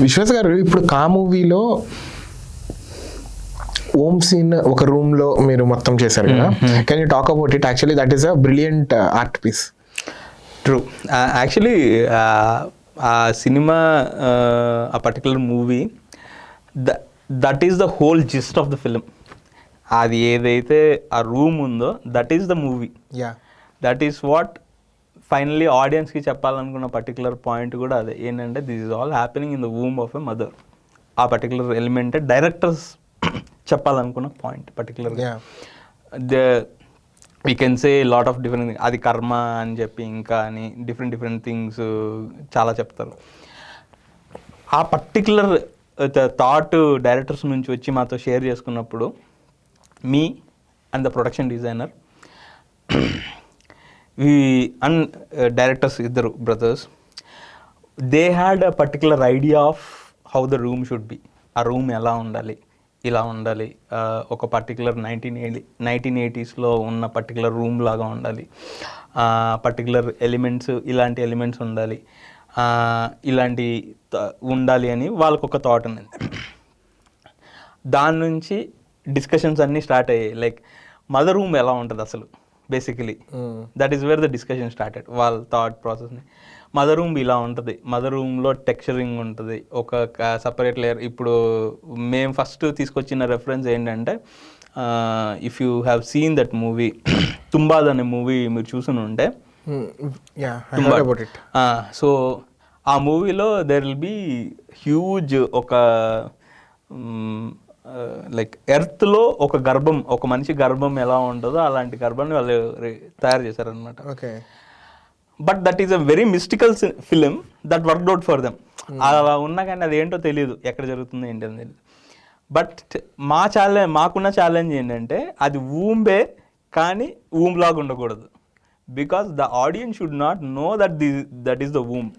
విశ్వాస్ గారు, ఇప్పుడు కా మూవీలో ఓమ్ సీన్ ఒక రూమ్ లో మీరు మొత్తం చేశారు కదా, can you talk about it? Actually that is a brilliant art piece. True. Actually ఆ సినిమా, ఆ particular movie, that is the whole gist of the film. అది ఏదైతే ఆ రూమ్ ఉందో that is the movie. That is what finally ఆడియన్స్కి చెప్పాలనుకున్న particular point కూడా అదే. ఏంటంటే this is all happening in the womb of a mother. ఆ పర్టికులర్ ఎలిమెంటే డైరెక్టర్స్ చెప్పాలనుకున్న పాయింట్ పర్టికులర్గా. We can say lot of different, అది కర్మ అని చెప్పి ఇంకా అని డిఫరెంట్ థింగ్స్ చాలా చెప్తారు. ఆ పర్టికులర్ థాట్ డైరెక్టర్స్ నుంచి వచ్చి మాతో షేర్ చేసుకున్నప్పుడు, me and the production designer and directors, ఇద్దరు brothers, they had a particular idea of how the room should be. ఆ రూమ్ ఎలా ఉండాలి, ఇలా ఉండాలి, ఒక పర్టికులర్ 1980s ఉన్న పర్టికులర్ రూమ్ లాగా ఉండాలి, పర్టికులర్ ఎలిమెంట్స్, ఇలాంటి ఎలిమెంట్స్ ఉండాలి, ఇలాంటి ఉండాలి అని వాళ్ళకు ఒక థాట్ ఉంది. దాని నుంచి డిస్కషన్స్ అన్నీ స్టార్ట్ అయ్యాయి. లైక్ మదర్ రూమ్ ఎలా ఉంటుంది అసలు, basically that is wear the discussion started. వాళ్ళ థాట్ ప్రాసెస్ని, మదర్ రూమ్ ఇలా ఉంటుంది, మదర్ రూమ్లో టెక్స్చరింగ్ ఉంటుంది, ఒక సపరేట్ లేయర్. ఇప్పుడు మేము ఫస్ట్ తీసుకొచ్చిన రెఫరెన్స్ ఏంటంటే, if you have seen that movie Tumbbad అనే మూవీ మీరు చూసుని ఉంటే, సో ఆ మూవీలో దెర్ విల్ బీ హ్యూజ్ ఒక లైక్ ఎర్త్లో ఒక గర్భం, ఒక మనిషి గర్భం ఎలా ఉంటుందో అలాంటి గర్భాన్ని వాళ్ళు తయారు చేశారనమాట. Okay. But that is a very mystical film that worked out for them. అలా ఉన్నా కానీ అది ఏంటో తెలియదు, ఎక్కడ జరుగుతుందో ఏంటి అని తెలియదు. బట్ మాకున్న ఛాలెంజ్ ఏంటంటే, అది ఊంబే కానీ ఊమ్ లాగా ఉండకూడదు. Because the audience should not know that is the womb.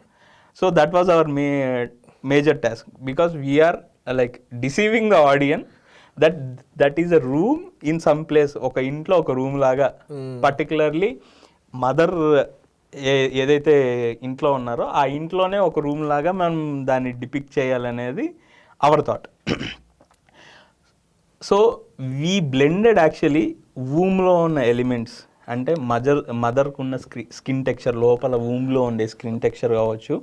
So that was our major task. Because we are like deceiving the audience that is a room in some place. ఒక ఇంట్లో ఒక room లాగా, particularly mother ఏదైతే ఇంట్లో ఉన్నారో ఆ ఇంట్లోనే ఒక రూమ్ లాగా మనం దాన్ని డిపిక్ట్ చేయాలనేది our thought. So we blended actually వూమ్లో ఉన్న ఎలిమెంట్స్, అంటే మదర్కు ఉన్న స్కిన్ టెక్స్చర్, లోపల వూమ్లో ఉండే స్కిన్ టెక్స్చర్ కావచ్చు,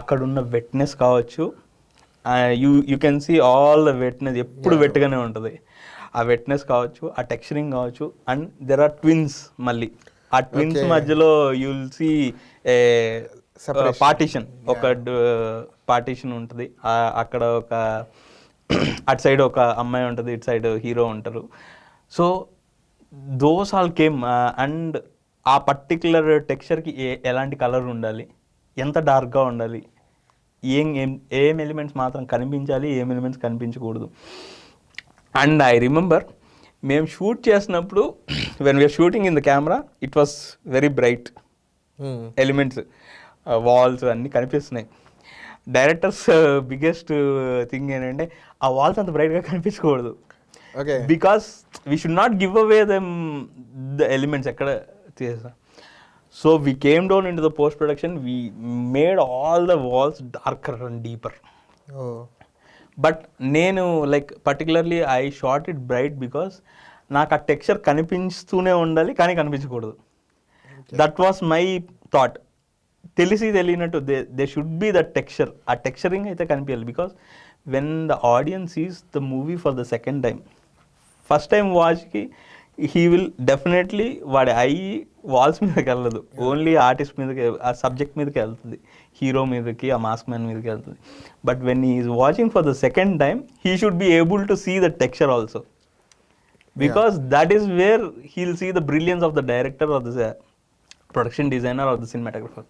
అక్కడున్న వెట్నెస్ కావచ్చు, you can see all the wetness, ఎప్పుడు వెట్గానే ఉంటుంది. ఆ వెట్నెస్ కావచ్చు, ఆ టెక్స్చరింగ్ కావచ్చు. And there are twins. మళ్ళీ ఆ ట్విన్స్ మధ్యలో యూ విల్ సీ పార్టీషన్, ఒక పార్టీషన్ ఉంటుంది. అక్కడ ఒక అటు సైడ్ ఒక అమ్మాయి ఉంటుంది, ఇటు సైడ్ హీరో ఉంటారు. So those all came. And ఆ పర్టికులర్ టెక్స్చర్కి ఎలాంటి కలర్ ఉండాలి, ఎంత డార్క్గా ఉండాలి, ఏం ఎలిమెంట్స్ మాత్రం కనిపించాలి, ఏం ఎలిమెంట్స్ కనిపించకూడదు. అండ్ ఐ రిమెంబర్ మేము షూట్ చేసినప్పుడు, when we are shooting in the camera, it was very bright elements, walls అన్నీ కనిపిస్తున్నాయి. డైరెక్టర్స్ బిగ్గెస్ట్ థింగ్ ఏంటంటే, ఆ వాల్స్ అంత బ్రైట్గా కనిపించకూడదు. Because we should not give away them the elements ఎక్కడ చేసా. So we came down into the post production, we made all the walls darker and deeper. But నేను like particularly I shot it bright because నాకు ఆ texture కనిపిస్తూనే ఉండాలి కానీ కనిపించకూడదు. That was my thought. తెలియనట్టు they should be the texture. ఆ texturing అయితే కనిపించాలి. Because when the audience is the movie for the second time, first time వాచ్కి హీ విల్ డెఫినెట్లీ వాడి ఐ వాల్స్ మీదకి వెళ్ళదు, ఓన్లీ ఆర్టిస్ట్ మీదకి, ఆ సబ్జెక్ట్ మీదకి వెళ్తుంది, హీరో మీదకి, ఆ మాస్క్ మ్యాన్ మీదకి వెళ్తుంది. But when he is watching for the second time, he should be able to see the texture also, because that is where he will see the brilliance of the director or the production designer or the cinematographer.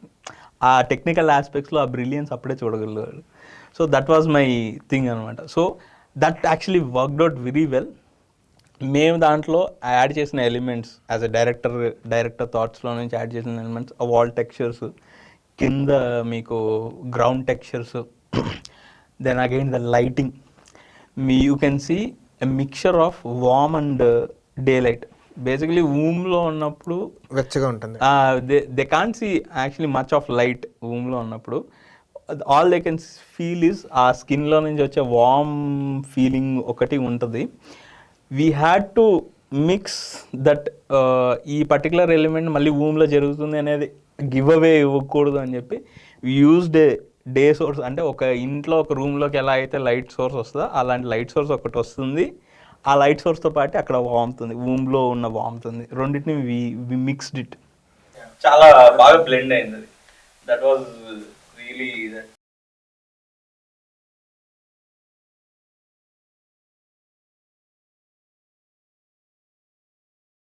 ఆ technical ఆస్పెక్ట్స్లో ఆ brilliance అప్పుడే చూడగలిగాడు. So that was my thing అనమాట. So that actually worked out very well. మేము దాంట్లో add చేసిన elements, as a director థాట్స్లో నుంచి యాడ్ చేసిన ఎలిమెంట్స్, వాల్ టెక్స్చర్స్, కింద మీకు ground textures, then again the lighting. You can see a mixture of warm and day light. Basically వూమ్లో ఉన్నప్పుడు వెచ్చగా ఉంటుంది, they can't see actually much of light వూమ్లో ఉన్నప్పుడు. All they can feel is ఆ స్కిన్లో నుంచి వచ్చే వార్మ్ ఫీలింగ్ ఒకటి ఉంటుంది. We had to mix that ఈ పర్టికులర్ ఎలిమెంట్ మళ్ళీ వూమ్లో జరుగుతుంది అనేది గివ్ అవే ఇవ్వకూడదు అని చెప్పి యూజ్ డే సోర్స్, అంటే ఒక ఇంట్లో ఒక రూమ్లోకి ఎలా అయితే లైట్ సోర్స్ వస్తుందో అలాంటి లైట్ సోర్స్ ఒకటి వస్తుంది. ఆ లైట్ సోర్స్తో పాటు అక్కడ వామ్తుంది, వూమ్లో ఉన్న వామ్తుంది, రెండింటిని వి మిక్స్డ్ ఇట్. చాలా బాగా బ్లెండ్ అయింది. That was really